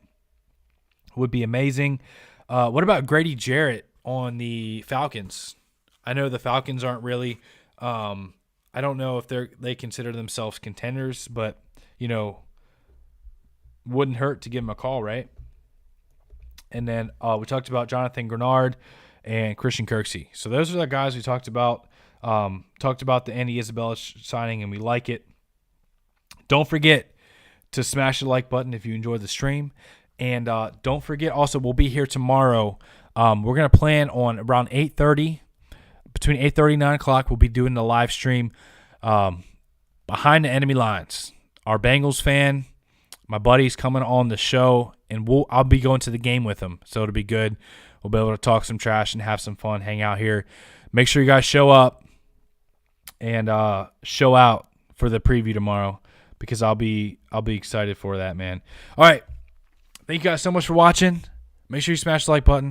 would be amazing. What about Grady Jarrett on the Falcons? I know the Falcons aren't really I don't know if they consider themselves contenders, but, wouldn't hurt to give them a call, right? And then we talked about Jonathan Grenard and Christian Kirksey. So those are the guys we talked about. Talked about the Andy Isabella signing, and we like it. Don't forget to smash the like button if you enjoyed the stream. And don't forget also, we'll be here tomorrow. We're going to plan on around 8:30. Between 8:30 and 9 o'clock, we'll be doing the live stream behind the enemy lines. Our Bengals fan, my buddy's coming on the show, and I'll be going to the game with him, so it'll be good. We'll be able to talk some trash and have some fun, hang out here. Make sure you guys show up and show out for the preview tomorrow, because I'll be excited for that, man. All right, thank you guys so much for watching. Make sure you smash the like button.